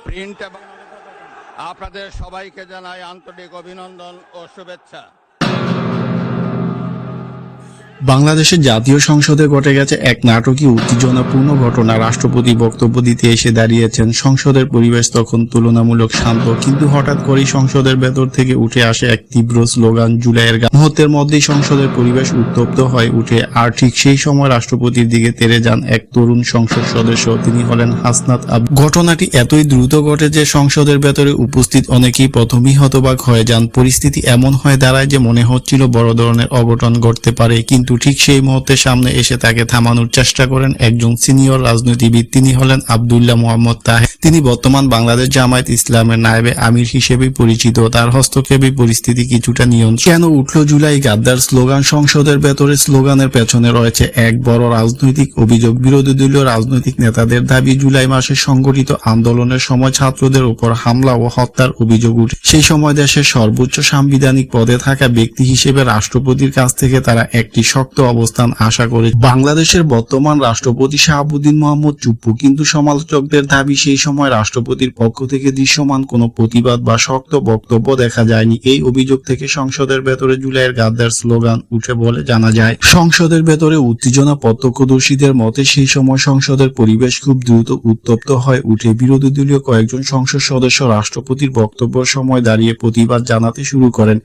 Print এবং আপনাদের সবাইকে জানাই আন্তরিক অভিনন্দন ও শুভেচ্ছা। বাংলাদেশের জাতীয় সংসদে ঘটে গেছে এক নাটকীয় উত্তেজনাপূর্ণ ঘটনা। রাষ্ট্রপতি বক্তব্য দিতে এসে দাঁড়িয়েছেন। সংসদের পরিবেশ তখন তুলনামূলক শান্ত, কিন্তু হঠাৎ করেই সংসদের ভেতর থেকে উঠে আসে এক তীব্র স্লোগান, জুলাইয়ের গান। মুহূর্তের মধ্যেই সংসদের পরিবেশ উত্তপ্ত হয়ে উঠে। আর ঠিক সেই সময় রাষ্ট্রপতির দিকে তেড়ে যান এক তরুণ সংসদ সদস্য। তিনি হলেন হাসনাত আবদুল্লাহ। ঘটনাটি এতই দ্রুত ঘটে যে সংসদের ভেতরে উপস্থিত অনেকেই প্রথমেই হতবাক হয়ে যান। পরিস্থিতি এমন হয়ে দাঁড়ায় যে মনে হচ্ছিল বড় ধরনের অঘটন ঘটতে পারে, কিন্তু ঠিক সেই মুহূর্তে সামনে এসে তাকে থামানোর চেষ্টা করেন একজন সিনিয়র রাজনীতিবিদ। তিনি হলেন আব্দুল্লাহ মোহাম্মদ তাহের। তিনি বর্তমান বাংলাদেশ জামায়াত ইসলামের নায়েবে আমির হিসেবেই পরিচিত। তার হস্তক্ষেপে পরিস্থিতি কিছুটা নিয়ন্ত্রণ। কেন উঠল জুলাই গাদ্দার স্লোগান? সংসদের ভেতরে স্লোগানের পেছনে রয়েছে এক বড় রাজনৈতিক অভিযোগ। বিরোধী দলীয় রাজনৈতিক নেতাদের দাবি, জুলাই মাসে সংগঠিত আন্দোলনের সময় ছাত্রদের উপর হামলা ও হত্যার অভিযোগ উঠে। সেই সময় দেশের সর্বোচ্চ সাংবিধানিক পদে থাকা ব্যক্তি হিসেবে রাষ্ট্রপতির কাছ থেকে তারা একটি শক্ত অবস্থান আশা করে। বাংলাদেশের বর্তমান রাষ্ট্রপতি শাহাবুদ্দিন মোহাম্মদ চুপ্পু, কিন্তু সমালোচকদের দাবি সেই সময় রাষ্ট্রপতির পক্ষ থেকে দৃশ্যমান কোনো প্রতিবাদ বা শক্ত বক্তব্য দেখা যায়নি। এই অভিযোগ থেকে সংসদের ভেতরে জুলাইয়ের গাদ্দার স্লোগান উঠে বলে জানা যায়। সংসদের ভেতরে উত্তেজনা। প্রত্যক্ষদর্শীদের মতে সেই সময় সংসদের পরিবেশ খুব দ্রুত উত্তপ্ত হয়ে উঠে। বিরোধী দলীয় কয়েকজন সংসদ সদস্য রাষ্ট্রপতির বক্তব্যের সময় দাঁড়িয়ে প্রতিবাদ জানাতে শুরু করেন।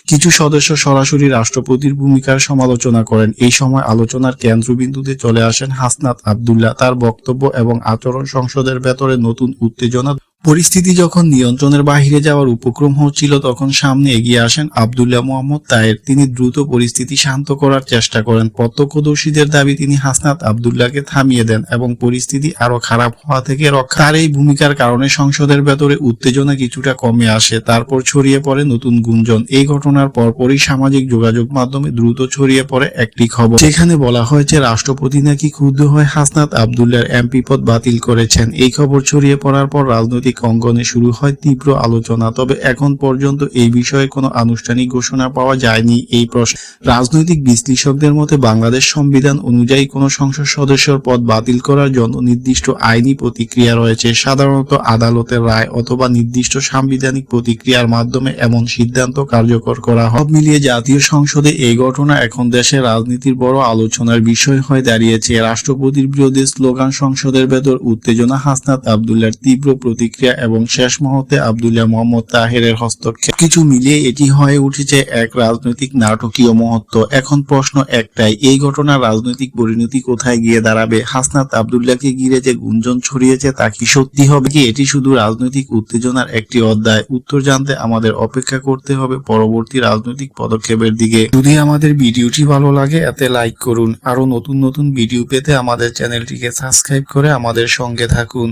কিছু সদস্য সরাসরি রাষ্ট্রপতির ভূমিকার সমালোচনা করেন। এই সময় আলোচনার কেন্দ্রবিন্দুতে চলে আসেন হাসনাত আবদুল্লাহ। তার বক্তব্য এবং আচরণ সংসদের ভেতরে নতুন উত্তেজনা। পরিস্থিতি যখন নিয়ন্ত্রণের বাহিরে যাওয়ার উপক্রম হচ্ছিল, তখন সামনে এগিয়ে আসেন আব্দুল্লাহ মোহাম্মদ তাহের। তিনি দ্রুত পরিস্থিতি শান্ত করার চেষ্টা করেন। প্রত্যক্ষদর্শীদের দাবি, তিনি হাসনাত আবদুল্লাহকে থামিয়ে দেন এবং পরিস্থিতি আরো খারাপ হওয়া থেকে রক্ষা। তার এই ভূমিকার কারণে সংসদের ভেতরে উত্তেজনা কিছুটা কমে আসে। তারপর ছড়িয়ে পড়ে নতুন গুঞ্জন। এই ঘটনার পরপরই সামাজিক যোগাযোগ মাধ্যমে দ্রুত ছড়িয়ে পড়ে একটি খবর, যেখানে বলা হয়েছে রাষ্ট্রপতি নাকি ক্ষুব্ধ হয়ে হাসনাত আবদুল্লাহর এমপি পদ বাতিল করেছেন। এই খবর ছড়িয়ে পড়ার পর রাজনৈতিক অঙ্গনে শুরু হয় তীব্র আলোচনা। তবে এখন পর্যন্ত এই বিষয়ে কোনো আনুষ্ঠানিক ঘোষণা পাওয়া যায়নি। এই প্রশ্ন রাজনৈতিক বিশ্লেষকদের মতে বাংলাদেশ সংবিধান অনুযায়ী কোনো সংসদ সদস্যর পদ বাতিল করার জন্য নির্দিষ্ট আইনি প্রতিক্রিয়া রয়েছে। সাধারণত আদালতের রায় অথবা নির্দিষ্ট সাংবিধানিক প্রতিক্রিয়ার মাধ্যমে এমন সিদ্ধান্ত কার্যকর করা হয়। সব মিলিয়ে জাতীয় সংসদে এই ঘটনা এখন দেশের রাজনীতির বড় আলোচনার বিষয় হয়ে দাঁড়িয়েছে। রাষ্ট্রপতির বিরুদ্ধে স্লোগান, সংসদের ভেতর উত্তেজনা, হাসনাত আবদুল্লাহর তীব্র প্রতিক্রিয়া এবং শেষ মুহূর্তে আব্দুল্লাহ মোহাম্মদ তাহেরের হস্তক্ষেপ। কিছু মিলিয়ে এটি হয়ে উঠেছে এক রাজনৈতিক নাটকীয় মুহূর্ত। এখন প্রশ্ন একটাই, এই ঘটনার রাজনৈতিক পরিণতি কোথায় গিয়ে দাঁড়াবে? হাসনাত আবদুল্লাহকে ঘিরে যে গুঞ্জন ছড়িয়েছে তা কি সত্যি হবে, কি এটি শুধু রাজনৈতিক উত্তেজনার একটি অধ্যায়? উত্তর জানতে আমাদের অপেক্ষা করতে হবে পরবর্তী রাজনৈতিক পদক্ষেপের দিকে। যদি আমাদের ভিডিওটি ভালো লাগে এতে লাইক করুন। আরো নতুন নতুন ভিডিও পেতে আমাদের চ্যানেলটিকে সাবস্ক্রাইব করে আমাদের সঙ্গে থাকুন।